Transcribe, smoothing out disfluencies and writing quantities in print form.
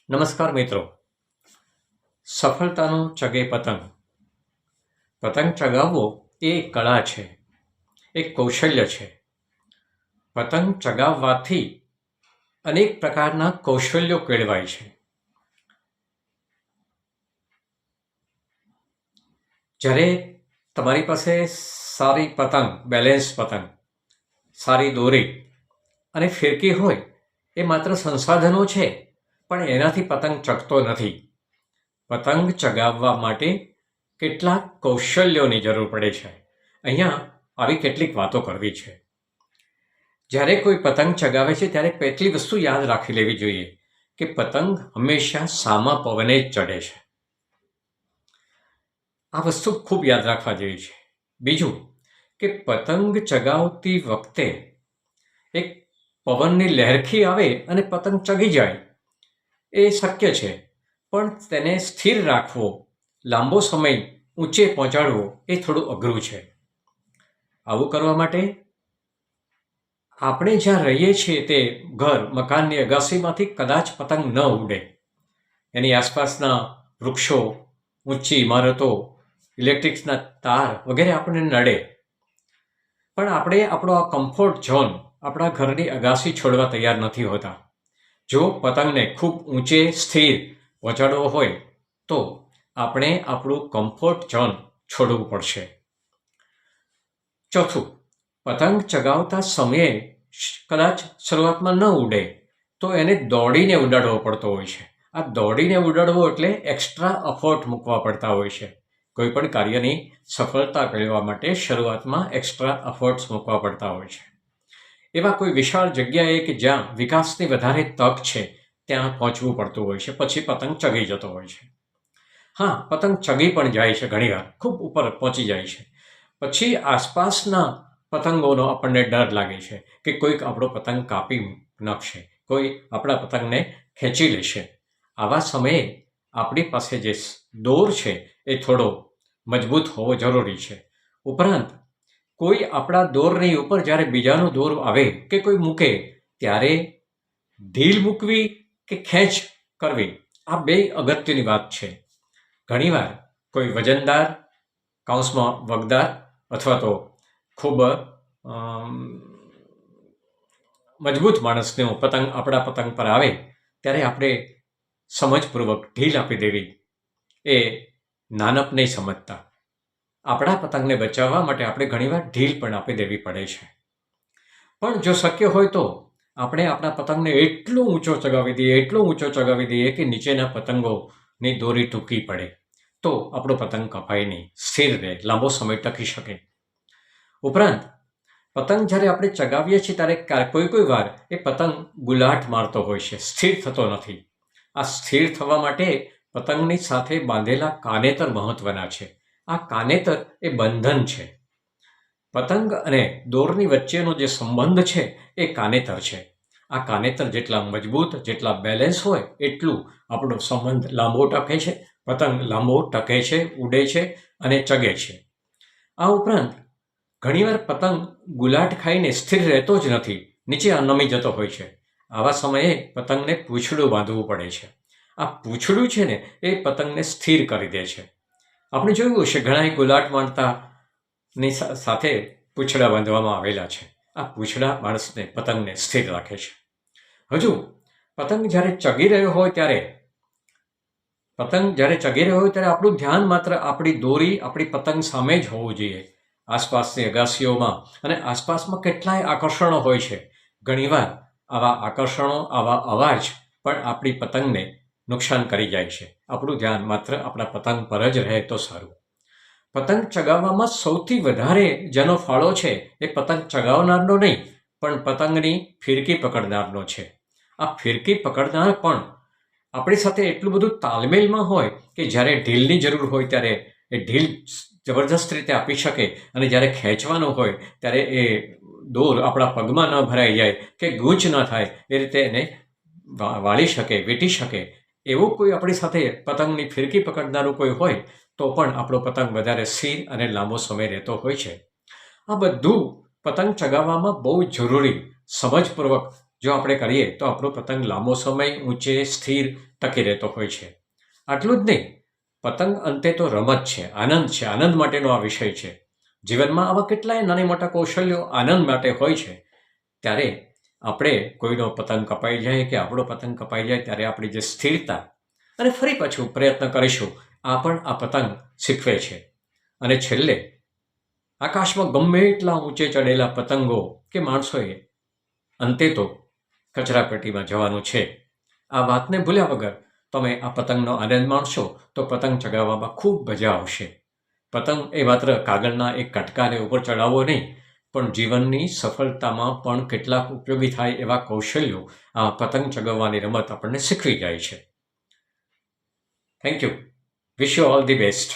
નમસ્કાર મિત્રો. સફળતાનો ચગે પતંગ. પતંગ ચગાવવો એ એક કળા છે, એક કૌશલ્ય છે. પતંગ ચગાવવાથી અનેક પ્રકારના કૌશલ્યો કેળવાય છે. જ્યારે તમારી પાસે સારી પતંગ, બેલેન્સ પતંગ, સારી દોરી અને ફિરકી હોય, એ માત્ર સંસાધનો છે, પણ એનાથી પતંગ ચગતો નથી. પતંગ ચગાવવા માટે કેટલાક કૌશલ્યોની જરૂર પડે છે. અહીંયા આવી કેટલીક વાતો કરવી છે. જ્યારે કોઈ પતંગ ચગાવે છે ત્યારે કેટલી વસ્તુ યાદ રાખી લેવી જોઈએ કે પતંગ હંમેશા સામા પવને જ ચડે છે. આ વસ્તુ ખૂબ યાદ રાખવા જેવી છે. બીજું કે પતંગ ચગાવતી વખતે એક પવનની લહેરખી આવે અને પતંગ ચગી જાય એ શક્ય છે, પણ તેને સ્થિર રાખવો, લાંબો સમય ઊંચે પહોંચાડવો એ થોડું અઘરું છે. આવું કરવા માટે આપણે જ્યાં રહીએ છીએ તે ઘર, મકાનની અગાસીમાંથી કદાચ પતંગ ન ઉડે. એની આસપાસના વૃક્ષો, ઊંચી ઇમારતો, ઇલેક્ટ્રિક્સના તાર વગેરે આપણને નડે. પણ આપણે આપણો આ કમ્ફર્ટ ઝોન આપણા ઘરની અગાસી છોડવા તૈયાર નથી હોતા. જો પતંગને ખૂબ ઊંચે સ્થિર પહોંચાડવો હોય તો આપણે આપણું કમ્ફર્ટ ઝોન છોડવું પડશે. ચોથું, પતંગ ચગાવતા સમયે કદાચ શરૂઆતમાં ન ઉડે તો એને દોડીને ઉડાડવો પડતો હોય છે. આ દોડીને ઉડાડવો એટલે એક્સ્ટ્રા અફર્ટ મૂકવા પડતા હોય છે. કોઈ પણ કાર્યની સફળતા મેળવવા માટે શરૂઆતમાં એક્સ્ટ્રા અફર્ટ્સ મૂકવા પડતા હોય છે. એવા કોઈ વિશાળ જગ્યાએ કે જ્યાં વિકાસની વધારે તક છે ત્યાં પહોંચવું પડતું હોય છે. પછી પતંગ ચગી જતો હોય છે. હા, પતંગ ચગી પણ જાય છે, ઘણીવાર ખૂબ ઉપર પહોંચી જાય છે. પછી આસપાસના પતંગોનો આપણને ડર લાગે છે કે કોઈક આપણો પતંગ કાપી નાખશે, કોઈ આપણા પતંગને ખેંચી લેશે. આવા સમયે આપણી પાસે જે દોર છે એ થોડો મજબૂત હોવો જરૂરી છે. ઉપરાંત કોઈ આપણા દોરની ઉપર જ્યારે બીજાનો દોર આવે કે કોઈ મૂકે ત્યારે ઢીલ મૂકવી કે ખેંચ કરવી, આ બે અગત્યની વાત છે. ઘણીવાર કોઈ વજનદાર, કૌંસમાં વગદાર અથવા તો ખૂબ મજબૂત માણસનો પતંગ આપણા પતંગ પર આવે ત્યારે આપણે સમજપૂર્વક ઢીલ આપી દેવી. એ નાનપ નહીં સમજતા. આપણા પતંગને બચાવવા માટે આપણે ઘણીવાર ઢીલ પણ આપી દેવી પડે છે. પણ જો શક્ય હોય તો આપણે આપણા પતંગને એટલો ઊંચો ચગાવી દઈએ કે નીચેના પતંગોની દોરી ટૂંકી પડે, તો આપણો પતંગ કપાય નહીં, સ્થિર રહે, લાંબો સમય ટકી શકે. ઉપરાંત પતંગ જ્યારે આપણે ચગાવીએ છીએ ત્યારે કોઈ વાર એ પતંગ ગુલાટ મારતો હોય છે, સ્થિર થતો નથી. આ સ્થિર થવા માટે પતંગની સાથે બાંધેલા કાનેતર મહત્વના છે. આ કાનેતર એ બંધન છે. પતંગ અને દોરની વચ્ચેનો જે સંબંધ છે એ કાનેતર છે. આ કાનેતર જેટલા મજબૂત, જેટલા બેલેન્સ હોય એટલું આપણો સંબંધ લાંબો ટકે છે, પતંગ લાંબો ટકે છે, ઉડે છે અને ચગે છે. આ ઉપરાંત ઘણીવાર પતંગ ગુલાટ ખાઈને સ્થિર રહેતો જ નથી, નીચે નમી જતો હોય છે. આવા સમયે પતંગને પૂંછડું બાંધવું પડે છે. આ પૂંછડું છે ને એ પતંગને સ્થિર કરી દે છે. આપણે જોયું હશે ઘણા ગુલાટ મારતાની સાથે પૂંછડા બાંધવામાં આવેલા છે. આ પૂંછડા માણસને, પતંગને સ્થિર રાખે છે. હજુ પતંગ જ્યારે ચગી રહ્યો હોય ત્યારે આપણું ધ્યાન માત્ર આપણી દોરી, આપણી પતંગ સામે જ હોવું જોઈએ. આસપાસની અગાસીઓમાં અને આસપાસમાં કેટલાય આકર્ષણો હોય છે. ઘણીવાર આવા આકર્ષણો, આવા અવાજ પણ આપણી પતંગને નુકસાન કરી જાય છે. આપણું ધ્યાન માત્ર આપણા પતંગ પર જ રહે તો સારું. પતંગ ચગાવવામાં સૌથી વધારે જેનો ફાળો છે એ પતંગ ચગાવનારનો નહીં, પણ પતંગની ફિરકી પકડનારનો છે. આ ફિરકી પકડનાર પણ આપણી સાથે એટલું બધું તાલમેલમાં હોય કે જ્યારે ઢીલની જરૂર હોય ત્યારે એ ઢીલ જબરજસ્ત રીતે આપી શકે, અને જ્યારે ખેંચવાનું હોય ત્યારે એ દોર આપણા પગમાં ન ભરાઈ જાય કે ગૂંચ ન થાય એ રીતે એને વાળી શકે, વીંટી શકે. એવું કોઈ આપણી સાથે પતંગની ફિરકી પકડનારું કોઈ હોય તો પણ આપણો પતંગ વધારે સ્થિર અને લાંબો સમય રહેતો હોય છે. આ બધું પતંગ ચગાવવામાં બહુ જરૂરી, સમજપૂર્વક જો આપણે કરીએ તો આપણો પતંગ લાંબો સમય ઊંચે સ્થિર ટકી રહેતો હોય છે. આટલું જ નહીં, પતંગ અંતે તો રમત છે, આનંદ માટેનો આ વિષય છે. જીવનમાં આવા કેટલાય નાના મોટા કૌશલ્યો આનંદ માટે હોય છે. ત્યારે આપણે કોઈનો પતંગ કપાઈ જાય કે આપણો પતંગ કપાઈ જાય ત્યારે આપણી જે સ્થિરતા અને ફરી પાછું પ્રયત્ન કરીશું, આ પણ આ પતંગ શીખવે છે. અને છેલ્લે આકાશમાં ગમે એટલા ઊંચે ચડેલા પતંગો કે માણસોએ અંતે તો કચરાપેટીમાં જવાનું છે. આ વાતને ભૂલ્યા વગર તમે આ પતંગનો આનંદ માણશો તો પતંગ ચગાવવામાં ખૂબ મજા આવશે. પતંગ એ માત્ર કાગળના એક કટકાને ઉપર ચડાવવો નહીં, પણ જીવનની સફળતામાં પણ કેટલાક ઉપયોગી થાય એવા કૌશલ્યો આ પતંગ ચગાવવાની રમત આપણને શીખવી જાય છે. Thank you. Wish you all the best.